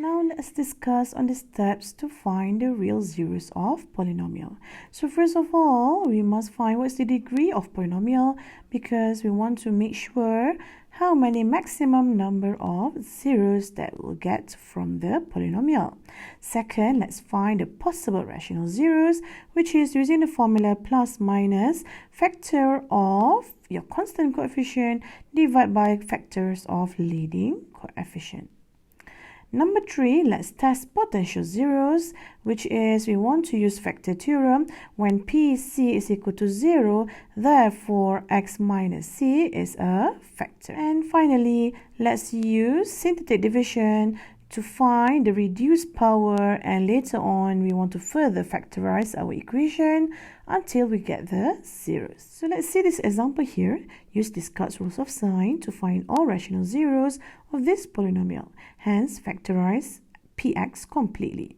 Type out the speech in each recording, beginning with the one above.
Now let's discuss on the steps to find the real zeros of polynomial. So first of all, we must find what's the degree of polynomial because we want to make sure how many maximum number of zeros that we'll get from the polynomial. Second, let's find the possible rational zeros, which is using the formula plus minus factor of your constant coefficient divided by factors of leading coefficient. Number 3, let's test potential zeros, which is we want to use factor theorem when PC is equal to 0, therefore x minus c is a factor. And finally, let's use synthetic division to find the reduced power, and later on we want to further factorize our equation until we get the zeros. So let's see this example here. Use Descartes' rules of sign to find all rational zeros of this polynomial. Hence, factorize px completely.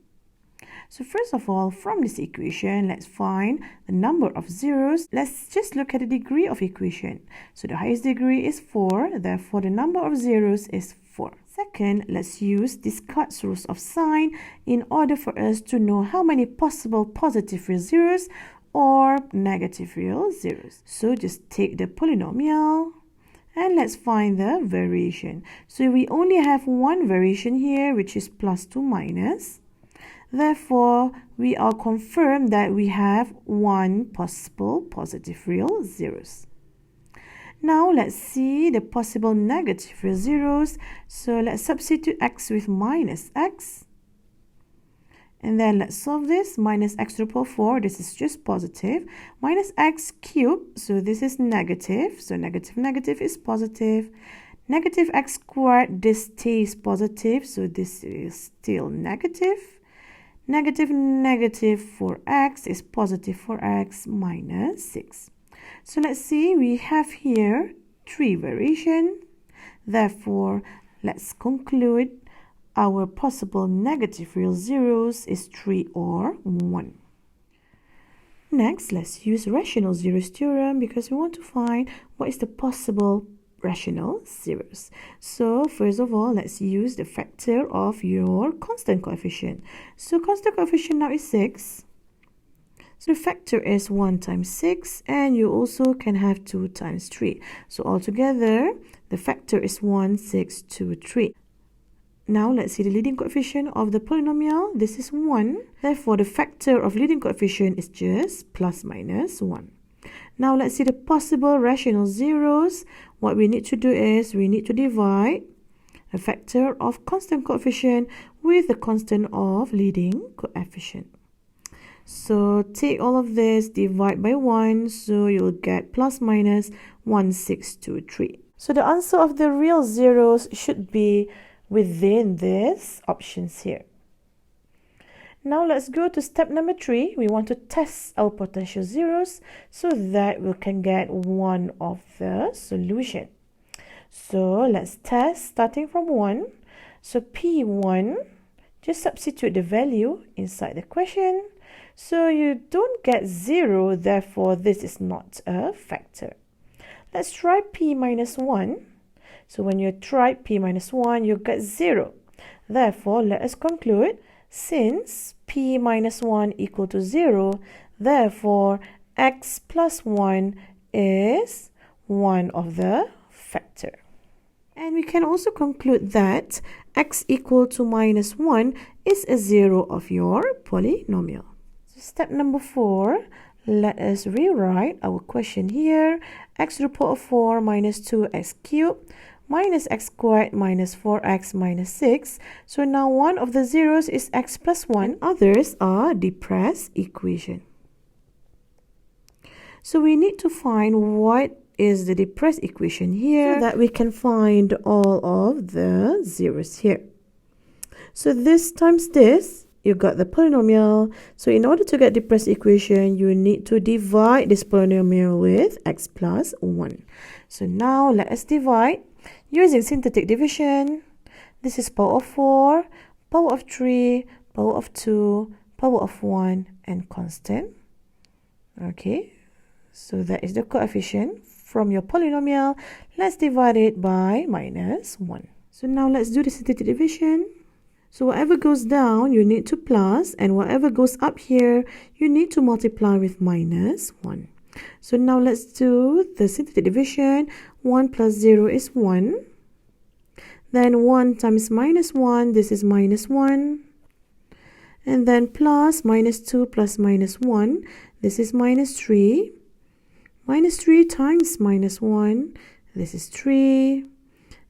So first of all, from this equation, let's find the number of zeros. Let's just look at the degree of equation. So the highest degree is 4, therefore the number of zeros is 4. Second, let's use Descartes' rules of sign in order for us to know how many possible positive real zeros or negative real zeros. So just take the polynomial and let's find the variation. So we only have one variation here, which is plus to minus. Therefore, we are confirmed that we have one possible positive real zeros. Now let's see the possible negative real zeros. So let's substitute x with minus x. And then let's solve this. Minus x to the power 4, this is just positive. Minus x cubed, so this is negative. So negative is positive. Negative x squared, this stays positive. So this is still negative. Negative for x is positive for x minus 6. So let's see, we have here 3 variations. Therefore, let's conclude our possible negative real zeros is 3 or 1. Next, let's use rational zeros theorem because we want to find what is the possible rational zeros. So first of all, let's use the factor of your constant coefficient. So constant coefficient now is 6. So the factor is 1 times 6, and you also can have 2 times 3. So altogether, the factor is 1, 6, 2, 3. Now let's see the leading coefficient of the polynomial. This is 1. Therefore, the factor of leading coefficient is just plus minus 1. Now let's see the possible rational zeros. What we need to do is we need to divide a factor of constant coefficient with the constant of leading coefficient. So take all of this, divide by 1, so you'll get plus minus 1, 6, 2, 3. So the answer of the real zeros should be within these options here. Now let's go to step number 3. We want to test our potential zeros so that we can get one of the solution. So let's test starting from 1. So P1, just substitute the value inside the question. So you don't get 0, therefore this is not a factor. Let's try P minus 1. So when you try P minus 1, you get 0. Therefore, let us conclude, since P minus 1 equal to 0, therefore x plus 1 is one of the factor. And we can also conclude that x equal to minus 1 is a 0 of your polynomial. Step number 4, let us rewrite our question here. X to the power of 4 minus 2x cubed minus x squared minus 4x minus 6. So now one of the zeros is x plus 1. Others are depressed equation. So we need to find what is the depressed equation here so that we can find all of the zeros here. So this times this, you got the polynomial. So in order to get depressed equation, you need to divide this polynomial with x plus 1. So now let us divide using synthetic division. This is power of 4, power of 3, power of 2, power of 1, and constant. Okay, so that is the coefficient from your polynomial. Let's divide it by minus 1. So now let's do the synthetic division. So whatever goes down, you need to plus, and whatever goes up here, you need to multiply with minus 1. So now let's do the synthetic division. 1 plus 0 is 1. Then 1 times minus 1, this is minus 1. And then plus minus 2 plus minus 1, this is minus 3. Minus 3 times minus 1, this is 3.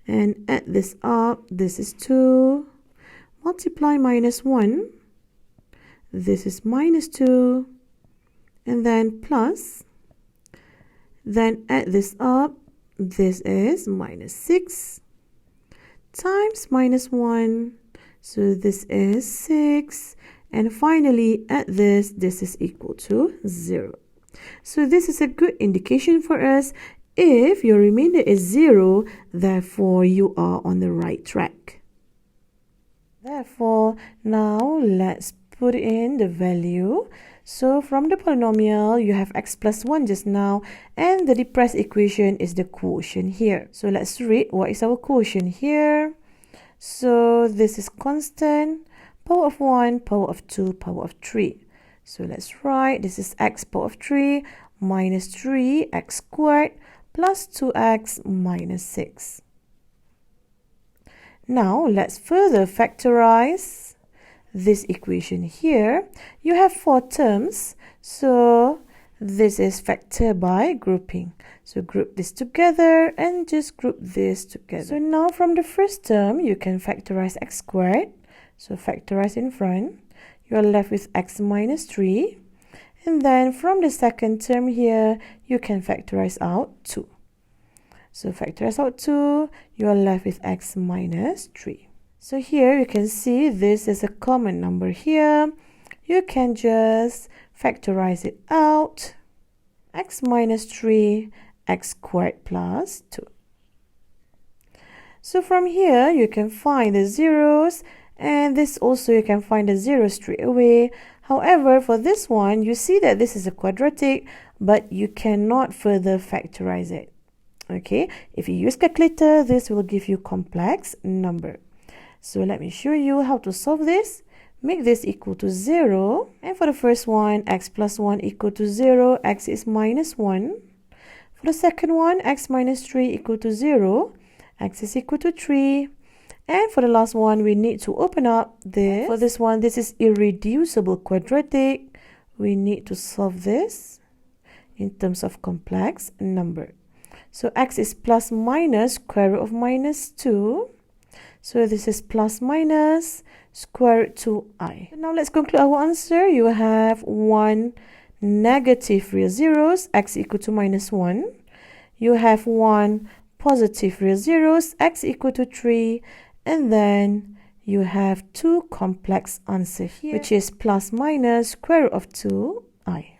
And add this up, this is 2. Multiply minus 1, this is minus 2. And then plus. Then add this up, this is minus 6. Times minus 1, so this is 6. And finally, add this, this is equal to 0. So this is a good indication for us. If your remainder is 0, therefore you are on the right track. Therefore, now let's put in the value. So from the polynomial, you have x plus 1 just now, and the depressed equation is the quotient here. So let's read what is our quotient here. So this is constant, power of 1, power of 2, power of 3. So let's write, this is x power of 3 minus 3x squared plus 2x minus 6. Now let's further factorize this equation here. You have 4 terms, so this is factor by grouping. So group this together and just group this together. So now from the first term, you can factorize x squared. So factorize in front. You are left with x minus 3. And then from the second term here, you can factorize out 2. So factorize out 2, you are left with x minus 3. So here you can see this is a common number here. You can just factorize it out. X minus 3, x squared plus 2. So from here, you can find the zeros, and this also you can find the zeros straight away. However, for this one, you see that this is a quadratic, but you cannot further factorize it. Okay, if you use calculator, this will give you complex number. So let me show you how to solve this. Make this equal to 0. And for the first one, x plus 1 equal to 0. X is minus 1. For the second one, x minus 3 equal to 0. X is equal to 3. And for the last one, we need to open up this. For this one, this is irreducible quadratic. We need to solve this in terms of complex number. So x is plus minus square root of minus 2. So this is plus minus square root 2i. Now let's conclude our answer. You have 1 negative real zeros, x equal to minus 1. You have 1 positive real zeros, x equal to 3. And then you have 2 complex answer here, which is plus minus square root of 2i.